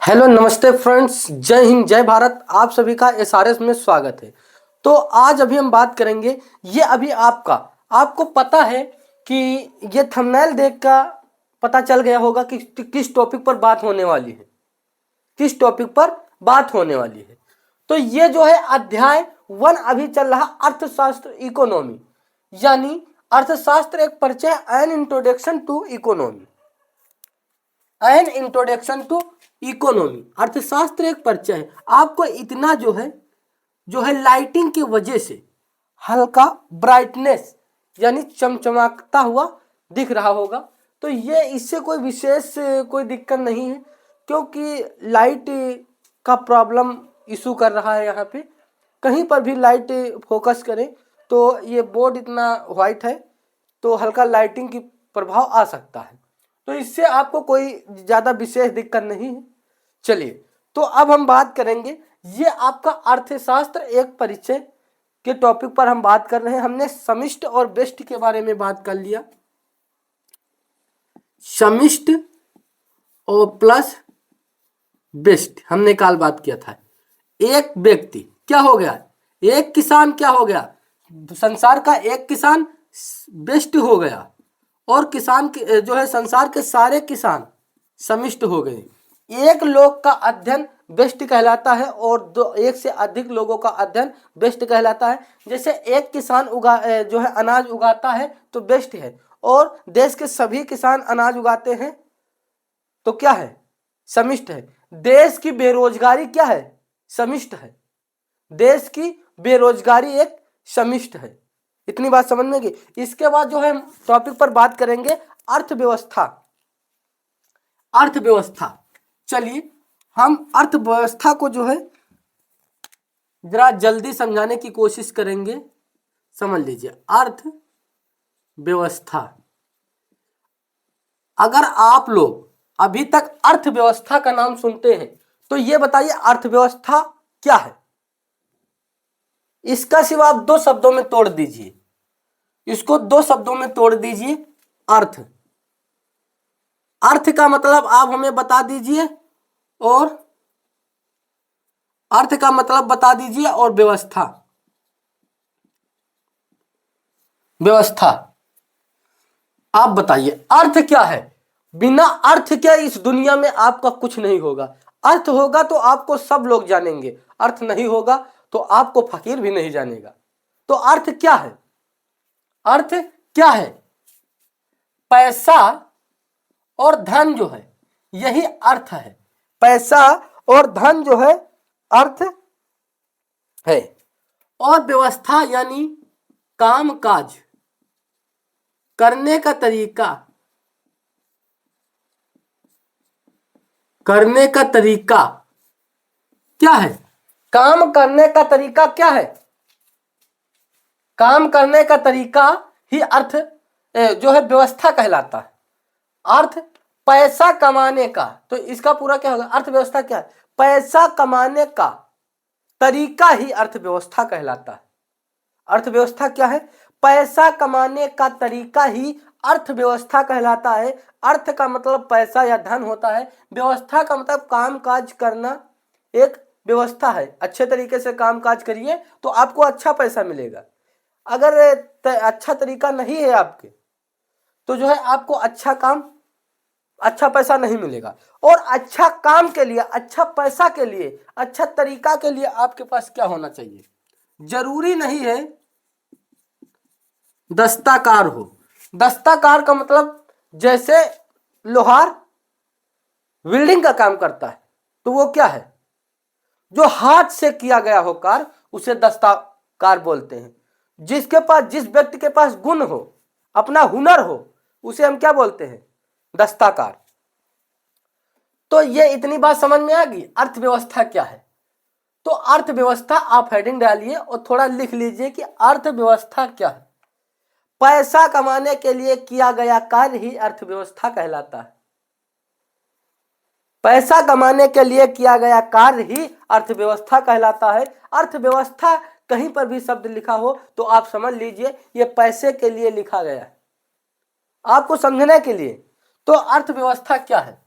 Hello नमस्ते friends, जय हिंद जय भारत। आप सभी का एसआरएस में स्वागत है। तो आज अभी हम बात करेंगे। ये अभी आपको पता है कि ये थंबनेल देख का पता चल गया होगा कि किस टॉपिक पर बात होने वाली है, किस टॉपिक पर बात होने वाली है। तो ये जो है अध्याय 1 अभी चल रहा, अर्थशास्त्र इकोनॉमी, यानी अर्थशास्त्र एक परिचय, an introduction to economy, an introduction to economy. अर्थशास्त्र एक परिचय है। आपको इतना जो है लाइटिंग की वजह से हल्का ब्राइटनेस यानी चमचमाता हुआ दिख रहा होगा। तो ये इससे कोई विशेष कोई दिक्कत नहीं है, क्योंकि लाइट का प्रॉब्लम इशू कर रहा है। यहाँ पे कहीं पर भी लाइट फोकस करें तो ये बोर्ड इतना वाइट है, तो हल्का लाइटिंग की प्रभाव आ सकता है। तो इससे आपको कोई ज़्यादा विशेष दिक्कत नहीं है। चलिए, तो अब हम बात करेंगे। ये आपका अर्थशास्त्र एक परिचय के टॉपिक पर हम बात कर रहे हैं। हमने समिष्ट और व्यष्टि के बारे में बात कर लिया। समिष्ट और प्लस व्यष्टि हमने कल बात किया था। एक व्यक्ति क्या हो गया, एक किसान क्या हो गया, संसार का एक किसान व्यष्टि हो गया, और किसान के जो है संसार के सारे किसान समिष्ट हो गए। एक लोग का अध्ययन व्यष्टि कहलाता है और एक से अधिक लोगों का अध्ययन व्यष्टि कहलाता है। जैसे एक किसान जो है अनाज उगाता है तो व्यष्टि है, और देश के सभी किसान अनाज उगाते हैं तो क्या है, समिष्ट है। देश की बेरोजगारी क्या है, समिष्ट है। देश की बेरोजगारी एक समिष्ट है। इतनी बात समझ में गई। इसके बाद जो है हम टॉपिक पर बात करेंगे अर्थव्यवस्था। अर्थव्यवस्था, चलिए हम अर्थव्यवस्था को जो है जरा जल्दी समझाने की कोशिश करेंगे। समझ लीजिए, अर्थव्यवस्था। अगर आप लोग अभी तक अर्थव्यवस्था का नाम सुनते हैं तो ये बताइए अर्थव्यवस्था क्या है। इसका सिवा आप दो शब्दों में तोड़ दीजिए, इसको दो शब्दों में तोड़ दीजिए। अर्थ, अर्थ का मतलब आप हमें बता दीजिए, और अर्थ का मतलब बता दीजिए, और व्यवस्था, व्यवस्था आप बताइए अर्थ क्या है। बिना अर्थ के इस दुनिया में आपका कुछ नहीं होगा। अर्थ होगा तो आपको सब लोग जानेंगे, अर्थ नहीं होगा तो आपको फकीर भी नहीं जानेगा। तो अर्थ क्या है, अर्थ क्या है, पैसा और धन जो है यही अर्थ है। पैसा और धन जो है अर्थ है, और व्यवस्था यानी काम काज करने का तरीका, करने का तरीका क्या है, काम करने का तरीका क्या है, काम करने का तरीका ही अर्थ जो है व्यवस्था कहलाता है। अर्थ पैसा कमाने का, तो इसका पूरा क्या होगा, अर्थव्यवस्था क्या है, पैसा कमाने का तरीका ही अर्थव्यवस्था कहलाता है। अर्थव्यवस्था क्या है, पैसा कमाने का तरीका ही अर्थव्यवस्था कहलाता है। अर्थ का मतलब पैसा या धन होता है, व्यवस्था का मतलब काम काज करना एक व्यवस्था है। अच्छे तरीके से काम काज करिए तो आपको अच्छा पैसा मिलेगा। अगर अच्छा तरीका नहीं है आपके तो जो है आपको अच्छा काम, अच्छा पैसा नहीं मिलेगा। और अच्छा काम के लिए, अच्छा पैसा के लिए, अच्छा तरीका के लिए आपके पास क्या होना चाहिए, जरूरी नहीं है दस्ताकार हो। दस्ताकार का मतलब जैसे लोहार वेल्डिंग का काम करता है तो वो क्या है, जो हाथ से किया गया हो कार्य उसे दस्ताकार बोलते हैं। जिसके पास, जिस व्यक्ति के पास गुण हो, अपना हुनर हो, उसे हम क्या बोलते हैं, दस्ताकार। तो ये इतनी बात समझ में आ गई अर्थव्यवस्था क्या है। तो अर्थव्यवस्था आप हेडिंग डालिए और थोड़ा लिख लीजिए कि अर्थव्यवस्था क्या है। पैसा कमाने के लिए किया गया कार्य ही अर्थव्यवस्था कहलाता है। पैसा कमाने के लिए किया गया कार्य ही अर्थव्यवस्था कहलाता है। अर्थव्यवस्था कहीं पर भी शब्द लिखा हो तो आप समझ लीजिए ये पैसे के लिए लिखा गया है, आपको समझने के लिए। तो अर्थव्यवस्था क्या है,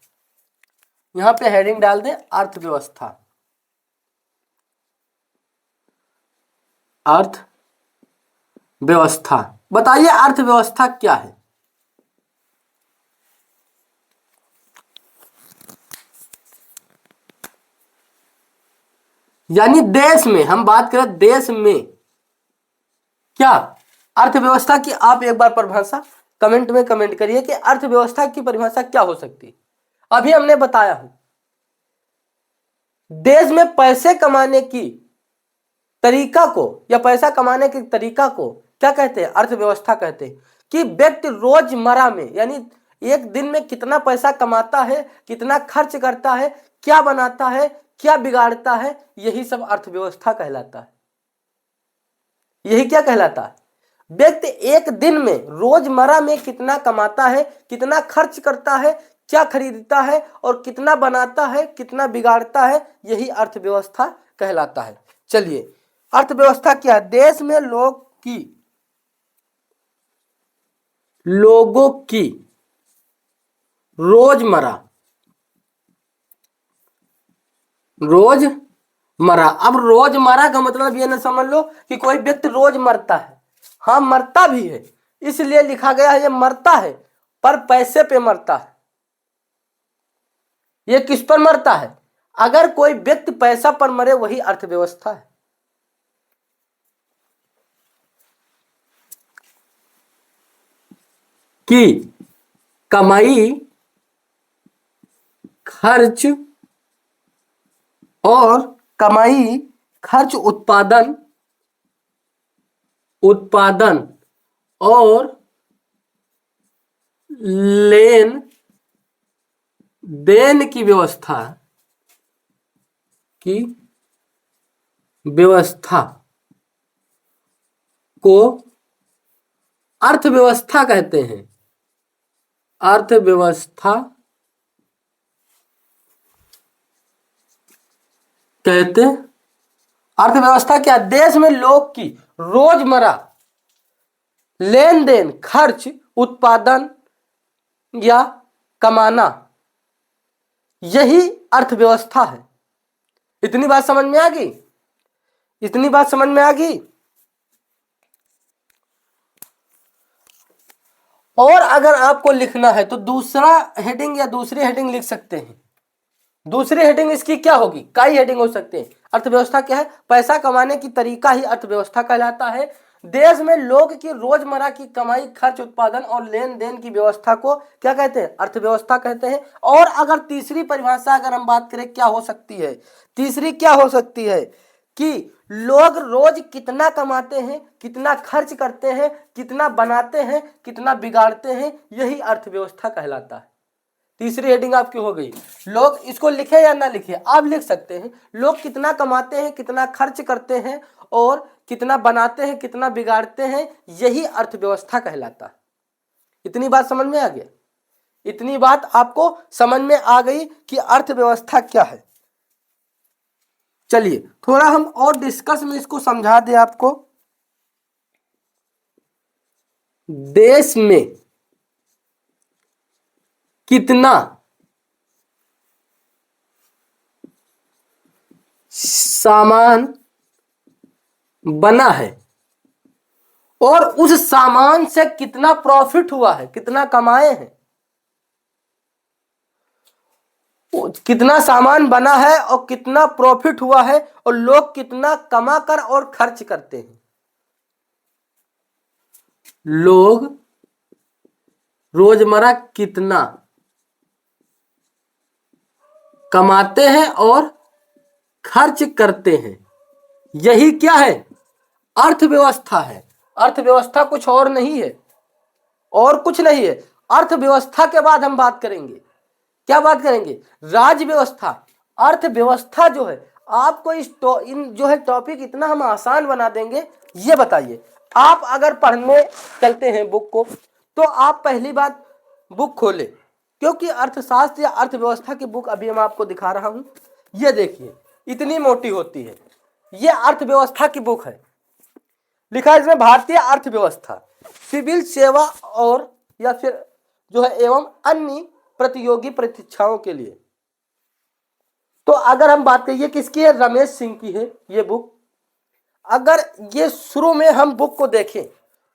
यहां पे हेडिंग डाल दें अर्थव्यवस्था। अर्थव्यवस्था, बताइए अर्थव्यवस्था क्या है? यानी देश में, हम बात करें देश में क्या अर्थव्यवस्था की, आप एक बार परिभाषा कमेंट में कमेंट करिए कि अर्थव्यवस्था की परिभाषा क्या हो सकती है। अभी हमने बताया है देश में पैसे कमाने की तरीका को या पैसा कमाने के तरीका को क्या कहते हैं? अर्थव्यवस्था कहते हैं। कि व्यक्ति रोजमर्रा में यानी एक दिन में कितना पैसा कमाता है, कितना खर्च करता है, क्या बनाता है, क्या बिगाड़ता है, यही सब अर्थव्यवस्था कहलाता है। यही क्या कहलाता है? व्यक्ति एक दिन में रोजमर्रा में कितना कमाता है, कितना खर्च करता है, क्या खरीदता है और कितना बनाता है, कितना बिगाड़ता है, यही अर्थव्यवस्था कहलाता है। चलिए, अर्थव्यवस्था क्या है? देश में लोगों की रोजमर्रा, अब रोजमर्रा का मतलब ये ना समझ लो कि कोई व्यक्ति रोज मरता है। हाँ, मरता भी है, इसलिए लिखा गया है ये मरता है, पर पैसे पे मरता है। ये किस पर मरता है? अगर कोई व्यक्ति पैसा पर मरे वही अर्थव्यवस्था है। कि कमाई, खर्च और कमाई, खर्च, उत्पादन और लेन देन की व्यवस्था को अर्थव्यवस्था कहते हैं। अर्थव्यवस्था कहते हैं। अर्थव्यवस्था क्या? देश में लोग की रोजमर्रा लेन देन, खर्च, उत्पादन या कमाना, यही अर्थव्यवस्था है। इतनी बात समझ में आ गई? इतनी बात समझ में आ गई? और अगर आपको लिखना है तो दूसरा हेडिंग या दूसरी हेडिंग लिख सकते हैं। दूसरी हेडिंग इसकी क्या होगी? कई हेडिंग हो सकते हैं। अर्थव्यवस्था क्या है? पैसा कमाने की तरीका ही अर्थव्यवस्था कहलाता है। देश में लोग की रोजमर्रा की कमाई, खर्च, उत्पादन और लेन देन की व्यवस्था को क्या कहते हैं? अर्थव्यवस्था कहते हैं। और अगर तीसरी परिभाषा अगर हम बात करें क्या हो सकती है? तीसरी क्या हो सकती है? कि लोग रोज कितना कमाते हैं, कितना खर्च करते हैं, कितना बनाते हैं, कितना बिगाड़ते हैं, यही अर्थव्यवस्था कहलाता है। तीसरी हेडिंग आपकी हो गई। लोग, इसको लिखे या ना लिखे आप लिख सकते हैं, लोग कितना कमाते हैं, कितना खर्च करते हैं और कितना बनाते हैं, कितना बिगाड़ते हैं, यही अर्थव्यवस्था कहलाता है। इतनी बात समझ में आ गया? इतनी बात आपको समझ में आ गई कि अर्थव्यवस्था क्या है। चलिए थोड़ा हम और डिस्कस में इसको समझा दें आपको। देश में कितना सामान बना है और उस सामान से कितना प्रॉफिट हुआ है, कितना कमाए हैं। कितना सामान बना है और कितना प्रॉफिट हुआ है और लोग कितना कमा कर और खर्च करते हैं। लोग रोजमर्रा कितना कमाते हैं और खर्च करते हैं, यही क्या है? अर्थव्यवस्था है। अर्थव्यवस्था कुछ और नहीं है, और कुछ नहीं है। अर्थव्यवस्था के बाद हम बात करेंगे, क्या बात करेंगे? राज्य व्यवस्था। अर्थव्यवस्था जो है, आपको इन जो है टॉपिक इतना हम आसान बना देंगे। ये बताइए, आप अगर पढ़ने चलते हैं बुक को, तो आप पहली बात बुक खोले, क्योंकि अर्थशास्त्र या अर्थव्यवस्था की बुक अभी मैं आपको दिखा रहा हूं। ये देखिए, इतनी मोटी होती है। ये अर्थव्यवस्था की बुक है। लिखा है इसमें भारतीय अर्थव्यवस्था, सिविल सेवा और या फिर जो है एवं अन्य प्रतियोगी परीक्षाओं के लिए। तो अगर हम बात करें ये किसकी है, रमेश सिंह की है ये बुक। अगर ये शुरू में हम बुक को देखें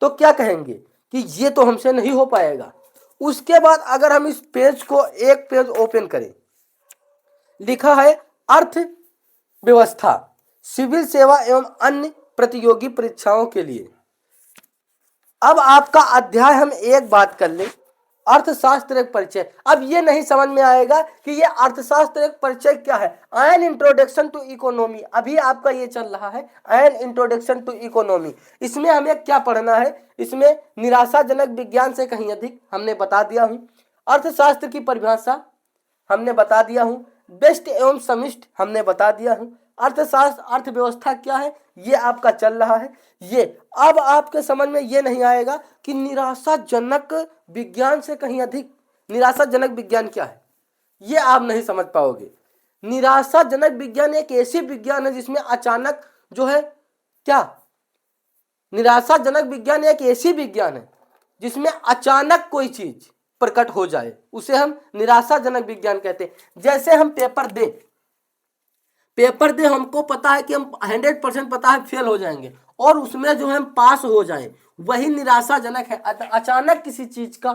तो क्या कहेंगे कि ये तो हमसे नहीं हो पाएगा। उसके बाद अगर हम इस पेज को एक पेज ओपन करें, लिखा है अर्थव्यवस्था सिविल सेवा एवं अन्य प्रतियोगी परीक्षाओं के लिए। अब आपका अध्याय हम एक बात कर लें, अर्थशास्त्र एक परिचय। अब ये नहीं समझ में आएगा कि ये अर्थशास्त्र एक परिचय क्या है। एन इंट्रोडक्शन टू इकोनॉमी अभी आपका ये चल रहा है, एन इंट्रोडक्शन टू इकोनॉमी। इसमें हमें क्या पढ़ना है, इसमें निराशाजनक विज्ञान से कहीं अधिक हमने बता दिया हूं, अर्थशास्त्र की परिभाषा हमने बता दिया हूं, बेस्ट एवं समिष्ट हमने बता दिया हूं, अर्थशास्त्र अर्थव्यवस्था क्या है ये आपका चल रहा है। ये अब आपके समझ में ये नहीं आएगा कि निराशाजनक विज्ञान से कहीं अधिक, निराशाजनक विज्ञान क्या है ये आप नहीं समझ पाओगे। निराशाजनक विज्ञान एक ऐसी विज्ञान है जिसमें अचानक जो है क्या, निराशाजनक विज्ञान एक ऐसी विज्ञान है जिसमें अचानक कोई चीज प्रकट हो जाए, उसे हम निराशाजनक विज्ञान कहते हैं। जैसे हम पेपर दें हमको पता है कि हम 100% पता है फेल हो जाएंगे और उसमें जो है हम पास हो जाएं, वही निराशाजनक है। अचानक किसी चीज का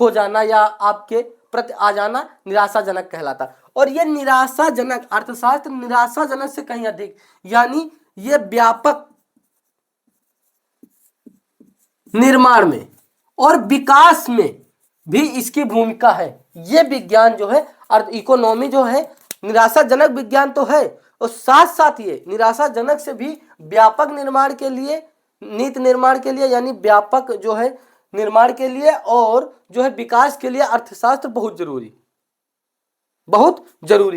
हो जाना या आपके प्रति आ जाना निराशाजनक कहलाता। और ये निराशाजनक अर्थशास्त्र निराशाजनक से कहीं अधिक, यानी ये व्यापक निर्माण में और विकास में भी इसकी भूमिका है। ये विज्ञान जो है अर्थ इकोनॉमी जो है निराशाजनक विज्ञान तो है, और साथ साथ ये निराशाजनक से भी व्यापक निर्माण के लिए, नीति निर्माण के लिए, यानी व्यापक जो है निर्माण के लिए और जो है विकास के लिए अर्थशास्त्र बहुत जरूरी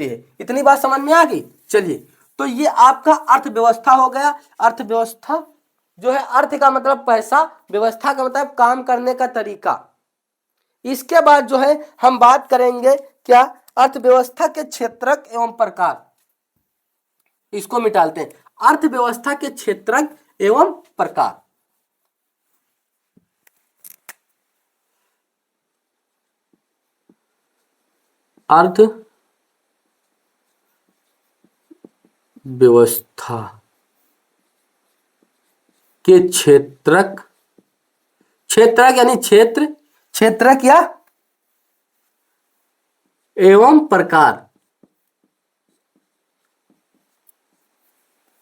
है। इतनी बात समझ में आ गई। चलिए, तो ये आपका अर्थव्यवस्था हो गया। अर्थव्यवस्था जो है, अर्थ का मतलब पैसा, व्यवस्था का मतलब काम करने का तरीका। इसके बाद जो है हम बात करेंगे क्या, अर्थव्यवस्था के क्षेत्रक एवं प्रकार। इसको मिटालते हैं, अर्थव्यवस्था के क्षेत्रक एवं प्रकार। अर्थव्यवस्था के क्षेत्रक यानी क्षेत्रक या एवं प्रकार।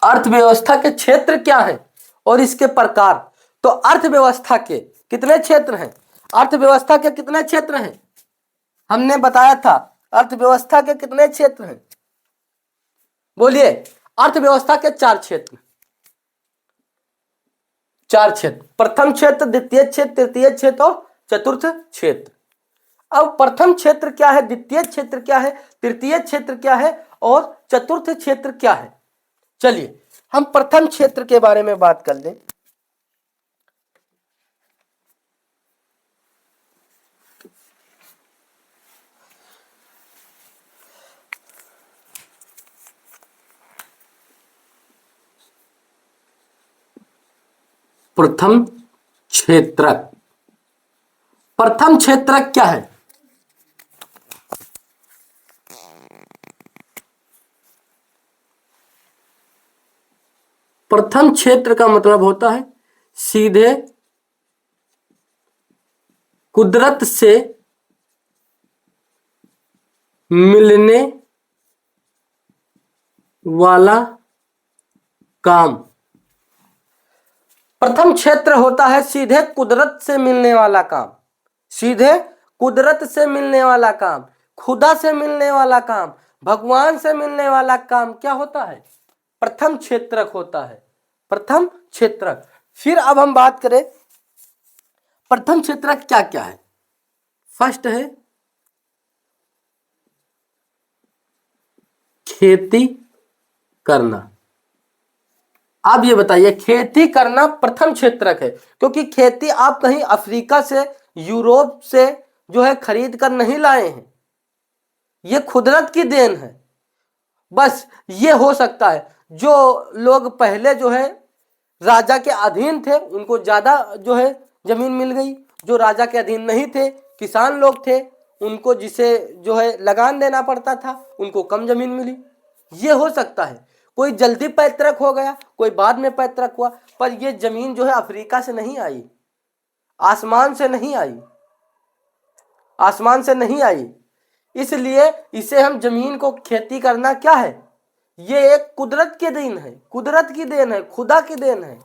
अर्थव्यवस्था के क्षेत्र क्या है और इसके प्रकार। तो अर्थव्यवस्था के कितने क्षेत्र हैं, अर्थव्यवस्था के कितने क्षेत्र हैं, हमने बताया था अर्थव्यवस्था के कितने क्षेत्र हैं, बोलिए। अर्थव्यवस्था के 4 क्षेत्र, प्रथम क्षेत्र, द्वितीय क्षेत्र, तृतीय क्षेत्र और चतुर्थ क्षेत्र। अब प्रथम क्षेत्र क्या है, द्वितीय क्षेत्र क्या है, तृतीय क्षेत्र क्या है और चतुर्थ क्षेत्र क्या है। चलिए हम प्रथम क्षेत्र के बारे में बात कर लें। प्रथम क्षेत्रक क्या है, प्रथम क्षेत्र का मतलब होता है सीधे कुदरत से मिलने वाला काम। प्रथम क्षेत्र होता है सीधे कुदरत से मिलने वाला काम, सीधे कुदरत से मिलने वाला काम, खुदा से मिलने वाला काम, भगवान से मिलने वाला काम क्या होता है, प्रथम क्षेत्रक होता है, प्रथम क्षेत्रक। फिर अब हम बात करें प्रथम क्षेत्रक क्या क्या है। फर्स्ट है खेती करना। आप ये बताइए, खेती करना प्रथम क्षेत्रक है, क्योंकि खेती आप कहीं अफ्रीका से, यूरोप से जो है खरीद कर नहीं लाए हैं, ये कुदरत की देन है। बस ये हो सकता है जो लोग पहले जो है राजा के अधीन थे उनको ज्यादा जो है जमीन मिल गई, जो राजा के अधीन नहीं थे, किसान लोग थे, उनको जिसे जो है लगान देना पड़ता था उनको कम जमीन मिली। ये हो सकता है, कोई जल्दी पैतृक हो गया, कोई बाद में पैतृक हुआ, पर ये जमीन जो है अफ्रीका से नहीं आई, आसमान से नहीं आई, आसमान से नहीं आई। इसलिए इसे हम जमीन को खेती करना क्या है, ये एक कुदरत की देन है, कुदरत की देन है, खुदा की देन है,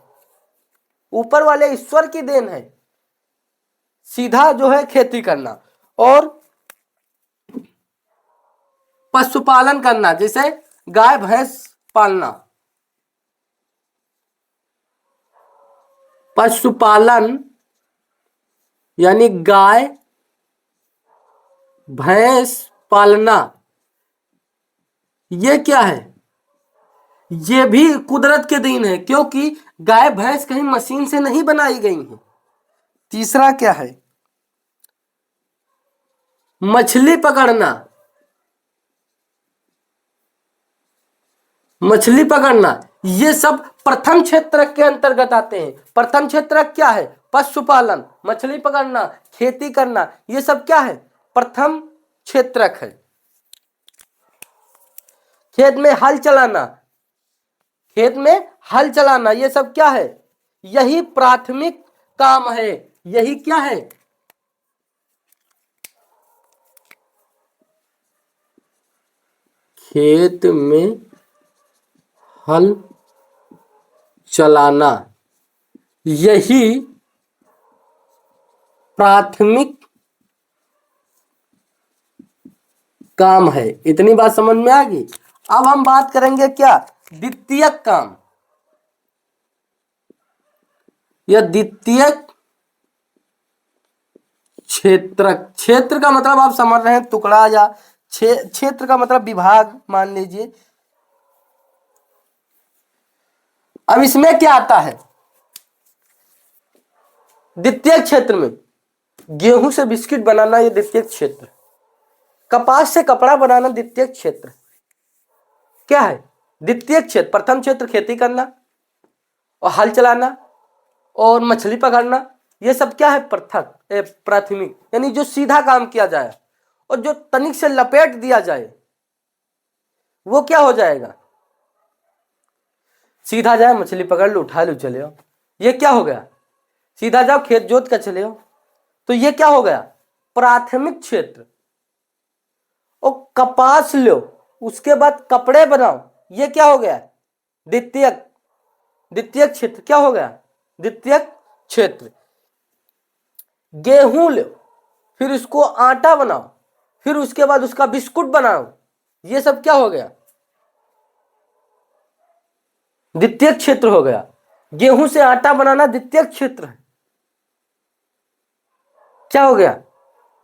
ऊपर वाले ईश्वर की देन है, सीधा जो है खेती करना। और पशुपालन करना, जैसे गाय भैंस पालना, पशुपालन यानी गाय भैंस पालना, ये क्या है, ये भी कुदरत के देन है, क्योंकि गाय भैंस कहीं मशीन से नहीं बनाई गई हैं। तीसरा क्या है, मछली पकड़ना, मछली पकड़ना, ये सब प्रथम क्षेत्र के अंतर्गत आते हैं। प्रथम क्षेत्र क्या है, पशुपालन, मछली पकड़ना, खेती करना, ये सब क्या है, प्रथम क्षेत्र है। खेत में हल चलाना, खेत में हल चलाना, ये सब क्या है, यही प्राथमिक काम है, यही क्या है, खेत में हल चलाना, यही प्राथमिक काम है। इतनी बात समझ में आ गई। अब हम बात करेंगे क्या, द्वितीयक काम, या द्वितीयक क्षेत्र। क्षेत्र का मतलब आप समझ रहे हैं टुकड़ा, या क्षेत्र का मतलब विभाग मान लीजिए। अब इसमें क्या आता है, द्वितीय क्षेत्र में गेहूं से बिस्किट बनाना, ये द्वितीय क्षेत्र। कपास से कपड़ा बनाना द्वितीय क्षेत्र। क्या है, द्वितीय क्षेत्र। प्रथम क्षेत्र खेती करना और हल चलाना और मछली पकड़ना, ये सब क्या है, प्राथमिक, यानी जो सीधा काम किया जाए, और जो तनिक से लपेट दिया जाए वो क्या हो जाएगा, सीधा जाए मछली पकड़ लो, उठा लो, चले आओ, ये क्या हो गया, सीधा जाओ खेत जोत कर चले आओ, तो ये क्या हो गया, प्राथमिक क्षेत्र। और कपास लो, उसके बाद कपड़े बनाओ, ये क्या हो गया, द्वितीयक। द्वितीयक क्षेत्र क्या हो गया, द्वितीयक क्षेत्र। गेहूं लो, फिर उसको आटा बनाओ, फिर उसके बाद उसका बिस्कुट बनाओ, ये सब क्या हो गया, द्वितीय क्षेत्र हो गया। गेहूं से आटा बनाना द्वितीय क्षेत्र है, क्या हो गया,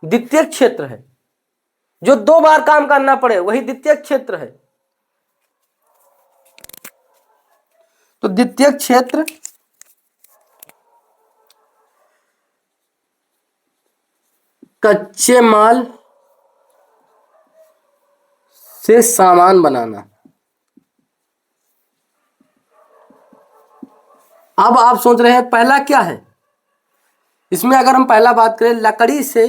द्वितीय क्षेत्र है। जो 2 बार काम करना पड़े वही द्वितीय क्षेत्र है। तो द्वितीय क्षेत्र कच्चे माल से सामान बनाना। अब आप सोच रहे हैं पहला क्या है, इसमें अगर हम पहला बात करें, लकड़ी से,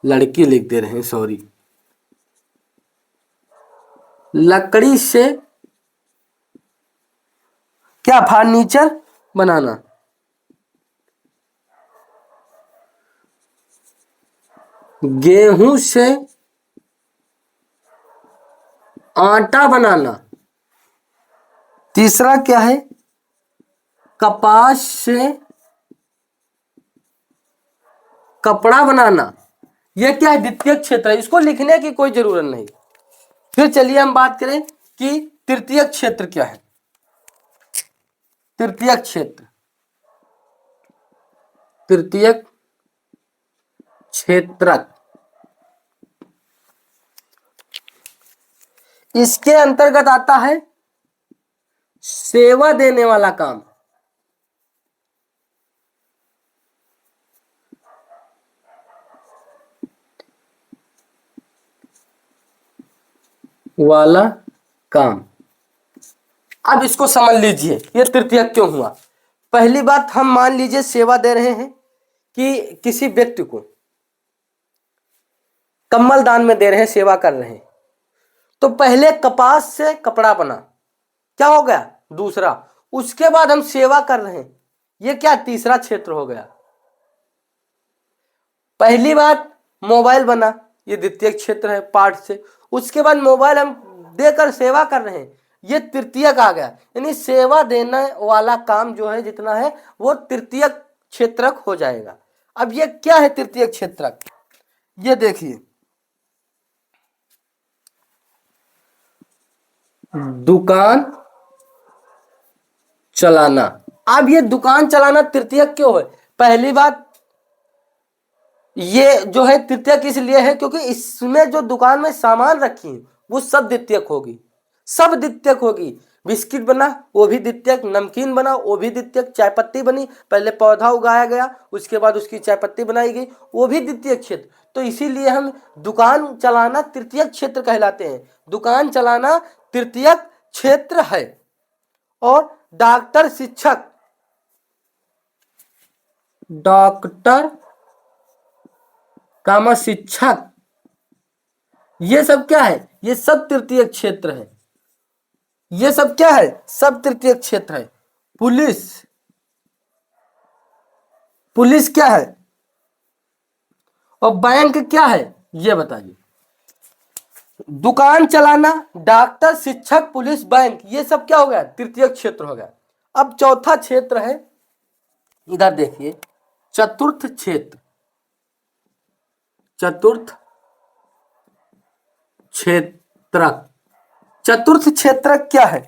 लड़की लिख दे रहे हैं, सॉरी, लकड़ी से क्या, फर्नीचर बनाना। गेहूं से आटा बनाना। तीसरा क्या है, कपास से कपड़ा बनाना। यह क्या है, द्वितीय क्षेत्र है, इसको लिखने की कोई जरूरत नहीं। फिर चलिए हम बात करें कि तृतीय क्षेत्र क्या है। तृतीय क्षेत्र, तृतीय क्षेत्रक, इसके अंतर्गत आता है सेवा देने वाला काम। वाला काम। अब इसको समझ लीजिए, ये तृतीय क्यों हुआ। पहली बात, हम मान लीजिए सेवा दे रहे हैं कि किसी व्यक्ति को कम्बल दान में दे रहे हैं, सेवा कर रहे हैं। तो पहले कपास से कपड़ा बना, क्या हो गया? दूसरा। उसके बाद हम सेवा कर रहे हैं, ये क्या? तीसरा क्षेत्र हो गया। पहली बात मोबाइल बना, ये द्वितीय क्षेत्र है पार्ट से। उसके बाद मोबाइल हम देकर सेवा कर रहे हैं, ये तृतीयक आ गया। यानी सेवा देने वाला काम जो है जितना है वो तृतीयक क्षेत्रक हो जाएगा। अब ये क्या है तृतीयक क्षेत्रक? ये देखिए, दुकान चलाना। अब ये दुकान चलाना तृतीयक क्यों है? पहली बात, ये जो है तृतीयक इसलिए है क्योंकि इसमें जो दुकान में सामान रखी है वो सब द्वितीयक होगी, सब द्वितीयक होगी। बिस्किट बना वो भी द्वितीयक, नमकीन बना वो भी द्वितीयक, चाय पत्ती बनी, पहले पौधा उगाया गया उसके बाद उसकी चाय पत्ती बनाई गई, वो भी द्वितीयक क्षेत्र। तो इसीलिए हम दुकान चलाना तृतीयक क्षेत्र कहलाते हैं, दुकान चलाना तृतीयक क्षेत्र है। और डॉक्टर, शिक्षक, डॉक्टर कामा शिक्षक, ये सब क्या है? ये सब तृतीयक क्षेत्र है। ये सब क्या है? सब तृतीयक क्षेत्र है। पुलिस, पुलिस क्या है? और बैंक क्या है? ये बताइए। दुकान चलाना, डॉक्टर, शिक्षक, पुलिस, बैंक, ये सब क्या हो गया? तृतीयक क्षेत्र हो गया। अब चौथा क्षेत्र है, इधर देखिए, चतुर्थ क्षेत्र। चतुर्थ क्षेत्रक। चतुर्थ क्षेत्रक क्या है?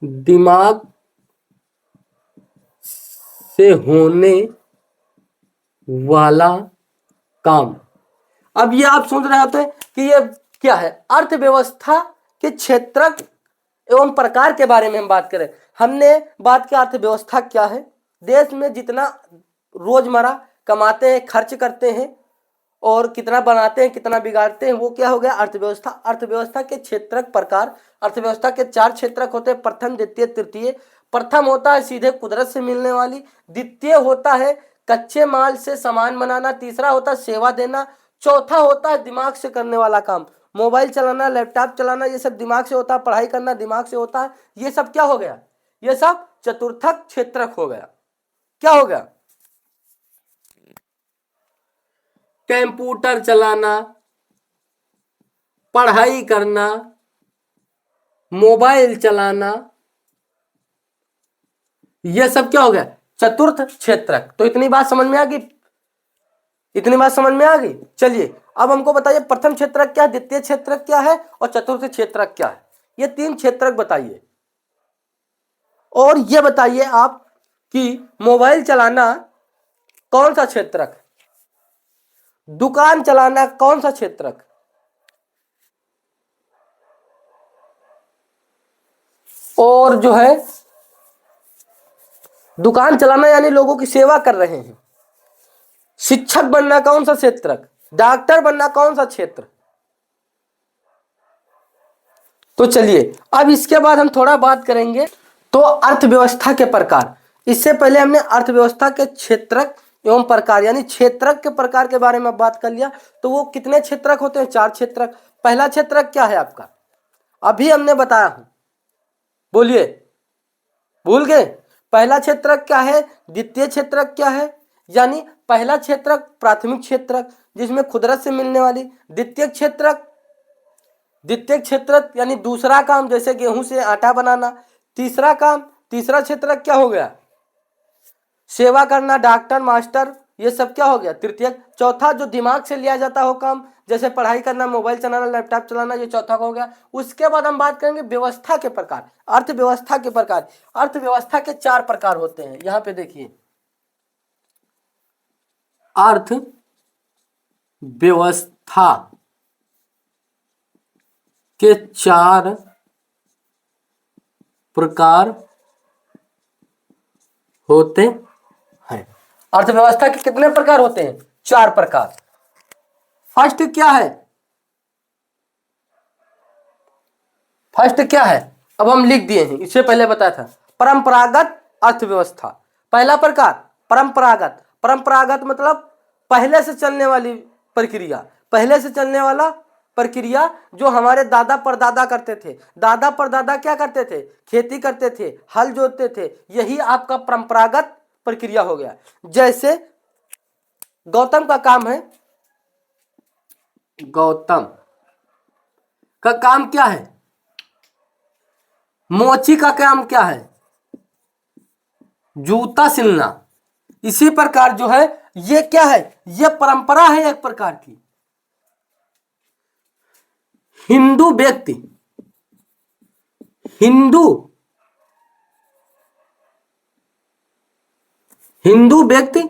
दिमाग से होने वाला काम। अब ये आप सोच रहे होते हैं कि ये क्या है? अर्थव्यवस्था के क्षेत्रक एवं प्रकार के बारे में हम बात करें। हमने बात की अर्थव्यवस्था क्या है, देश में जितना रोजमर्रा कमाते हैं, खर्च करते हैं और कितना बनाते हैं, कितना बिगाड़ते हैं, वो क्या हो गया? अर्थव्यवस्था। अर्थव्यवस्था के क्षेत्रक प्रकार, अर्थव्यवस्था के 4 क्षेत्रक होते हैं, प्रथम, द्वितीय, तृतीय। प्रथम होता है सीधे कुदरत से मिलने वाली, द्वितीय होता है कच्चे माल से सामान बनाना, तीसरा होता है सेवा देना, चौथा होता है दिमाग से करने वाला काम, मोबाइल चलाना, लैपटॉप चलाना, ये सब दिमाग से होता है, पढ़ाई करना दिमाग से होता है। ये सब क्या हो गया? ये सब चतुर्थक क्षेत्रक हो गया। क्या हो गया? कंप्यूटर चलाना, पढ़ाई करना, मोबाइल चलाना, ये सब क्या हो गया? चतुर्थ क्षेत्रक। तो इतनी बात समझ में आ गई? इतनी बात समझ में आ गई? चलिए अब हमको बताइए प्रथम क्षेत्रक क्या है, द्वितीय क्षेत्रक क्या है और चतुर्थ क्षेत्रक क्या है? ये 3 क्षेत्रक बताइए। और ये बताइए आप कि मोबाइल चलाना कौन सा क्षेत्रक, दुकान चलाना कौन सा क्षेत्रक, और जो है दुकान चलाना यानी लोगों की सेवा कर रहे हैं, शिक्षक बनना कौन सा क्षेत्रक, डॉक्टर बनना कौन सा क्षेत्र? तो चलिए अब इसके बाद हम थोड़ा बात करेंगे तो अर्थव्यवस्था के प्रकार। इससे पहले हमने अर्थव्यवस्था के क्षेत्रक एवं प्रकार यानी क्षेत्रक के प्रकार के बारे में बात कर लिया। तो वो कितने क्षेत्रक होते हैं? 4 क्षेत्रक। पहला क्षेत्रक क्या है आपका? अभी हमने बताया हूं, बोलिए, भूल गए? पहला क्षेत्रक क्या है, द्वितीय क्षेत्रक क्या है? यानी पहला क्षेत्रक प्राथमिक क्षेत्रक जिसमें कुदरत से मिलने वाली, द्वितीय क्षेत्रक, द्वितीय क्षेत्रक यानी दूसरा काम जैसे गेहूं से आटा बनाना, तीसरा काम, तीसरा क्षेत्रक क्या हो गया? सेवा करना, डॉक्टर, मास्टर, ये सब क्या हो गया? तृतीय। चौथा जो दिमाग से लिया जाता हो काम जैसे पढ़ाई करना, मोबाइल चलाना, लैपटॉप चलाना, ये चौथा हो गया। उसके बाद हम बात करेंगे व्यवस्था के प्रकार, अर्थव्यवस्था के प्रकार। अर्थव्यवस्था के 4 प्रकार होते हैं, यहां पे देखिए, अर्थ व्यवस्था के 4 प्रकार होते हैं। अर्थव्यवस्था के कितने प्रकार होते हैं? 4 प्रकार। फर्स्ट क्या है? फर्स्ट क्या है? अब हम लिख दिए हैं, इससे पहले बताया था, परंपरागत अर्थव्यवस्था। पहला प्रकार परंपरागत। परंपरागत मतलब पहले से चलने वाली प्रक्रिया, पहले से चलने वाला प्रक्रिया जो हमारे दादा परदादा करते थे। दादा परदादा क्या करते थे? खेती करते थे, हल जोतते थे, यही आपका परंपरागत प्रक्रिया हो गया। जैसे गौतम का काम है, गौतम का काम क्या है? मोची का काम क्या है? जूता सिलना। इसी प्रकार जो है ये क्या है? ये परंपरा है एक प्रकार की। हिंदू व्यक्ति, हिंदू व्यक्ति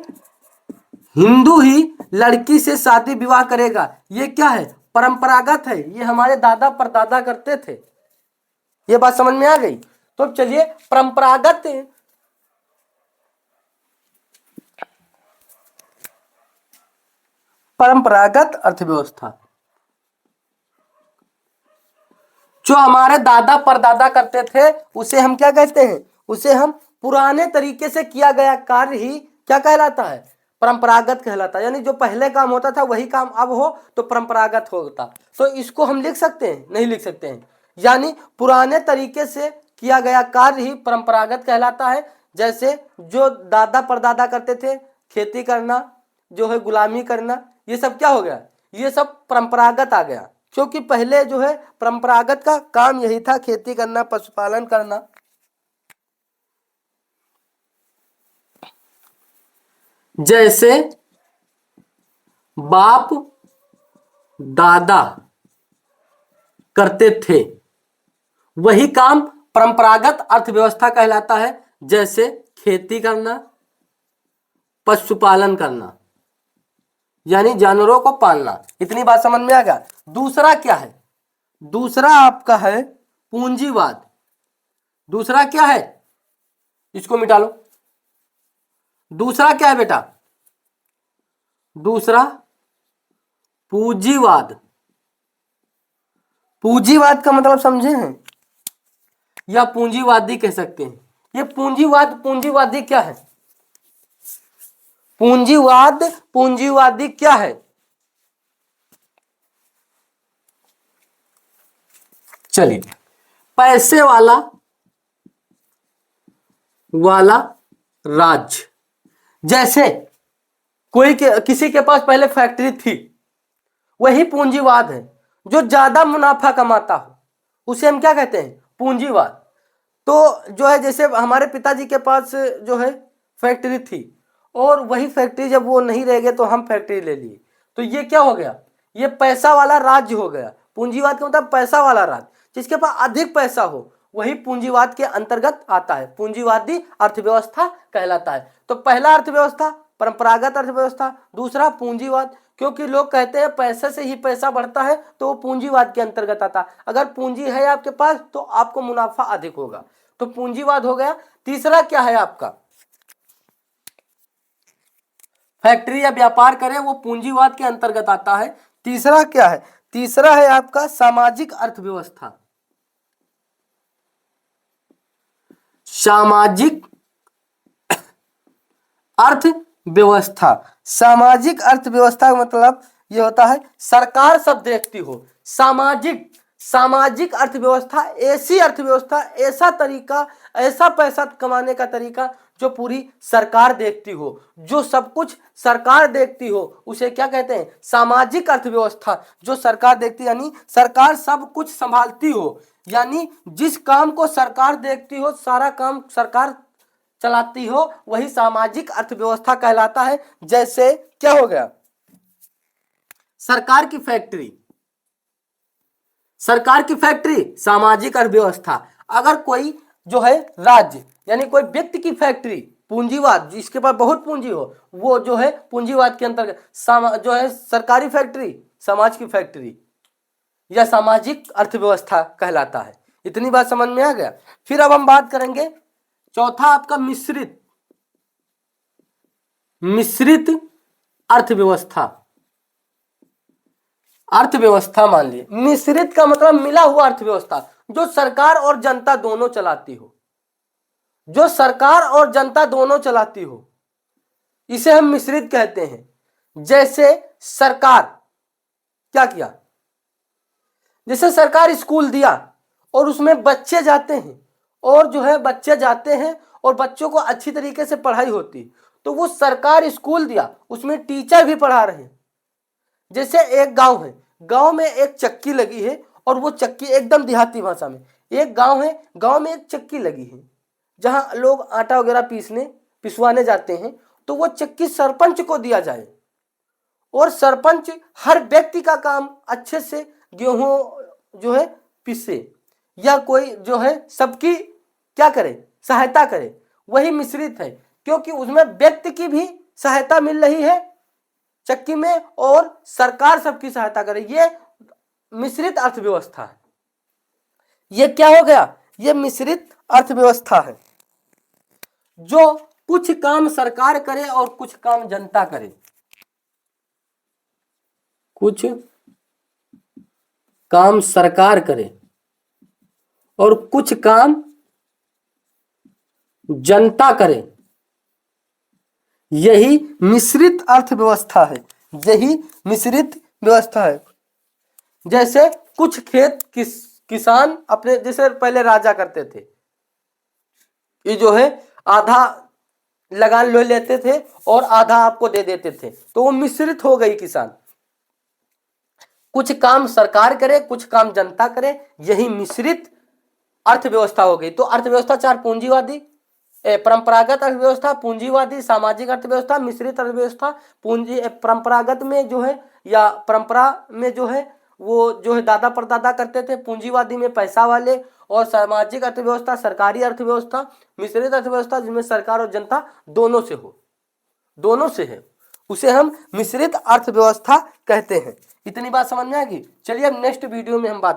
हिंदू ही लड़की से शादी विवाह करेगा। ये क्या है? परंपरागत है, ये हमारे दादा परदादा करते थे। ये बात समझ में आ गई? तो चलिए परंपरागत अर्थव्यवस्था जो हमारे दादा परदादा करते थे उसे हम क्या कहते हैं? उसे हम पुराने तरीके से किया गया कार्य ही क्या कहलाता है? परंपरागत कहलाता है। यानी जो पहले काम होता था वही काम अब हो तो परंपरागत होता। तो इसको हम लिख सकते हैं? नहीं लिख सकते हैं। यानी पुराने तरीके से किया गया कार्य ही परंपरागत कहलाता है। जैसे जो दादा परदादा करते थे, खेती करना, जो है गुलामी करना, ये सब क्या हो गया? ये सब परंपरागत आ गया। क्योंकि पहले जो है परंपरागत का काम यही था, खेती करना, पशुपालन करना। जैसे बाप दादा करते थे वही काम परंपरागत अर्थव्यवस्था कहलाता है। जैसे खेती करना, पशुपालन करना, यानी जानवरों को पालना। इतनी बात समझ में आ गया? दूसरा क्या है? दूसरा आपका है पूंजीवाद। दूसरा क्या है? इसको मिटा लो। दूसरा क्या है बेटा? दूसरा पूंजीवाद। पूंजीवाद का मतलब समझे हैं? या पूंजीवादी कह सकते हैं। ये पूंजीवादी क्या है? पूंजीवादी क्या है? चलिए, पैसे वाला राज्य। जैसे किसी के पास पहले फैक्ट्री थी, वही पूंजीवाद है। जो ज्यादा मुनाफा कमाता हो उसे हम क्या कहते हैं? पूंजीवाद। तो जो है जैसे हमारे पिताजी के पास जो है फैक्ट्री थी और वही फैक्ट्री जब वो नहीं रह गए तो हम फैक्ट्री ले लिए, तो ये क्या हो गया? ये पैसा वाला राज्य हो गया। पूंजीवाद का मतलब पैसा वाला राज्य, जिसके पास अधिक पैसा हो वही पूंजीवाद के अंतर्गत आता है, पूंजीवादी अर्थव्यवस्था कहलाता है। तो पहला अर्थव्यवस्था परंपरागत अर्थव्यवस्था, दूसरा पूंजीवाद। क्योंकि लोग कहते हैं पैसे से ही पैसा बढ़ता है, तो वो पूंजीवाद के अंतर्गत आता है। अगर पूंजी है आपके पास तो आपको मुनाफा अधिक होगा, तो पूंजीवाद हो गया। तीसरा क्या है आपका? फैक्ट्री या व्यापार करें, वो पूंजीवाद के अंतर्गत आता है। तीसरा क्या है? तीसरा है आपका सामाजिक अर्थव्यवस्था। सामाजिक अर्थव्यवस्था। सामाजिक अर्थव्यवस्था का मतलब ये होता है सरकार सब देखती हो। सामाजिक अर्थव्यवस्था ऐसी अर्थव्यवस्था, ऐसा तरीका, ऐसा पैसा कमाने का तरीका जो पूरी सरकार देखती हो, जो सब कुछ सरकार देखती हो, उसे क्या कहते हैं? सामाजिक अर्थव्यवस्था। जो सरकार देखती यानी सरकार सब कुछ संभालती हो, यानी जिस काम को सरकार देखती हो, सारा काम सरकार चलाती हो, वही सामाजिक अर्थव्यवस्था कहलाता है। जैसे क्या हो गया? सरकार की फैक्ट्री सामाजिक अर्थव्यवस्था। अगर कोई जो है राज्य यानी कोई व्यक्ति की फैक्ट्री, पूंजीवाद, जिसके पास बहुत पूंजी हो, वो जो है पूंजीवाद के अंतर्गत। जो है सरकारी फैक्ट्री समाज की फैक्ट्री या सामाजिक अर्थव्यवस्था कहलाता है। इतनी बात समझ में आ गया? फिर अब हम बात करेंगे चौथा आपका मिश्रित अर्थव्यवस्था मान लीजिए। मिश्रित का मतलब मिला हुआ अर्थव्यवस्था, जो सरकार और जनता दोनों चलाती हो। इसे हम मिश्रित कहते हैं। जैसे सरकार क्या किया, जैसे सरकार स्कूल दिया और उसमें बच्चे जाते हैं और जो है बच्चे जाते हैं और बच्चों को अच्छी तरीके से पढ़ाई होती, तो वो सरकार स्कूल दिया, उसमें टीचर भी पढ़ा रहे हैं। जैसे एक गांव है, गांव में एक चक्की लगी है और वो चक्की एकदम देहाती भाषा में, एक गांव है, गांव में एक चक्की लगी है जहां लोग आटा वगैरह पिसवाने जाते हैं, तो वो चक्की सरपंच को दिया जाए और सरपंच हर व्यक्ति का काम अच्छे से गेहूं जो है पिसे या कोई जो है सबकी क्या करे, सहायता करे। वही मिश्रित है, क्योंकि उसमें व्यक्ति की भी सहायता मिल रही है चक्की में और सरकार सबकी सहायता करे। ये मिश्रित अर्थव्यवस्था है। ये क्या हो गया, ये मिश्रित अर्थव्यवस्था है, जो कुछ काम सरकार करे और कुछ काम जनता करे, कुछ काम सरकार करे और कुछ काम जनता करे। यही मिश्रित अर्थव्यवस्था है, यही मिश्रित व्यवस्था है। जैसे कुछ खेत किसान अपने, जैसे पहले राजा करते थे, ये जो है आधा लगान ले लेते थे और आधा आपको दे देते थे, तो वो मिश्रित हो गई किसान। कुछ काम सरकार करे, कुछ काम जनता करे, यही मिश्रित अर्थव्यवस्था हो गई। तो अर्थव्यवस्था चार, पूंजीवादी, परंपरागत अर्थव्यवस्था, पूंजीवादी, सामाजिक अर्थव्यवस्था, मिश्रित अर्थव्यवस्था। पूंजी परंपरागत में जो है या परंपरा में जो है वो जो है दादा परदादा करते थे, पूंजीवादी में पैसा वाले, और सामाजिक अर्थव्यवस्था सरकारी अर्थव्यवस्था, मिश्रित अर्थव्यवस्था जिसमें सरकार और जनता दोनों से हो, दोनों से है, उसे हम मिश्रित अर्थव्यवस्था कहते हैं। इतनी बात समझ में आएगी। चलिए अब नेक्स्ट वीडियो में हम बात